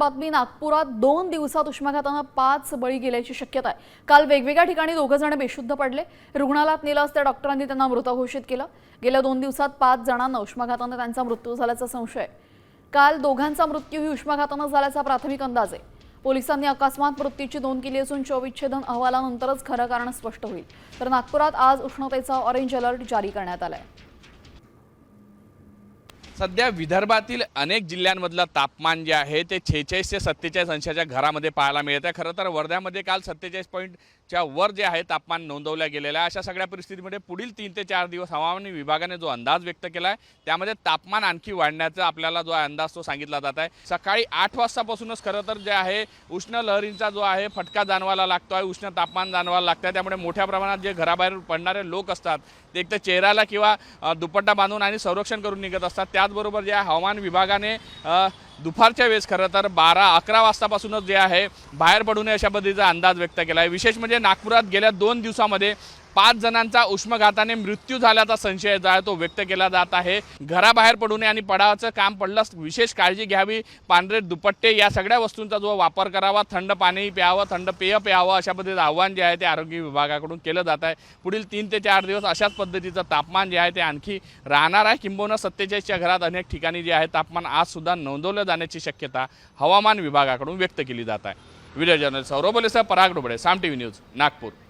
बातमी नागपुरात 2 दिवसात उष्माघाताने 5 बळी गेल्याची शक्यता आहे। काल वेगवेगळ्या ठिकाणी 2 जण बेशुद्ध पडले। रुग्णालयात नेलं असता डॉक्टरांनी त्यांना मृत घोषित केलं। गेल्या 2 दिवसात 5 जणांना उष्माघाताने त्यांचा मृत्यू झाल्याचा संशय आहे। काल दोघांचा मृत्यूही उष्माघाताने झाल्याचा प्राथमिक अंदाज आहे। पोलिसांनी अकस्मात मृत्यूची नोंद केली असून शवविच्छेदन अहवालानंतरच खरं कारण स्पष्ट होईल। तर नागपुरात आज उष्णतेचा ऑरेंज अलर्ट जारी करण्यात आलाय। सध्या विदर्भातील अनेक जिल्ह्यांमधलं तापमान जे आहे ते 46 ते 47 अंशाच्या घरामध्ये पाहायला मिळत आहे। खरं तर वर्ध्यामध्ये काल 47 पॉईंटच्या वर जे आहे तापमान नोंदवलं गेलेलं आहे। अशा सगळ्या परिस्थितीमध्ये पुढील 3 ते 4 दिवस हवामान विभागाने जो अंदाज व्यक्त केला आहे त्यामध्ये तापमान आणखी वाढण्याचा आपल्याला जो अंदाज तो सांगितला जात आहे। सकाळी 8 वाजतापासूनच खरं तर जे आहे उष्ण लहरींचा जो आहे फटका जाणवायला लागतो आहे, उष्ण तापमान जाणवायला लागतं आहे। त्यामुळे मोठ्या प्रमाणात जे घराबाहेर पडणारे लोक असतात ते एक तर चेहऱ्याला किंवा दुपट्टा बांधून आणि संरक्षण करून निघत असतात। त्याचबरोबर जे हवामान विभागाने दुपारच्या वेळेस खरं तर 12-11 वाजतापासूनच जे आहे बाहेर पडू नये अशा पद्धतीचा अंदाज व्यक्त केला आहे। विशेष म्हणजे नागपुरात गेल्या 2 दिवसामध्ये 5 जणांचा उष्माघाताने मृत्यू झाल्याचा संशय जो आहे तो व्यक्त केला जात आहे। घराबाहेर पडू नये आणि पडावाचं काम पडलं विशेष काळजी घ्यावी। पांढरे दुपट्टे या सगळ्या वस्तूंचा जो वापर करावा, थंड पाणी प्यावं, थंड पेय प्यावं अशा पद्धतीचं आव्हान जे आहे ते आरोग्य विभागाकडून केलं जात आहे। पुढील 3 ते 4 दिवस अशाच पद्धतीचं तापमान जे आहे ते आणखी राहणार आहे। किंबहुना 47च्या घरात अनेक ठिकाणी जे आहे तापमान आज सुद्धा नोंदवलं जाण्याची शक्यता हवामान विभागाकडून व्यक्त केली जात आहे। व्हिडिओ जर्नलिस्ट सौरभ बोलेसह पराग डोबळे, साम टीव्ही न्यूज, नागपूर।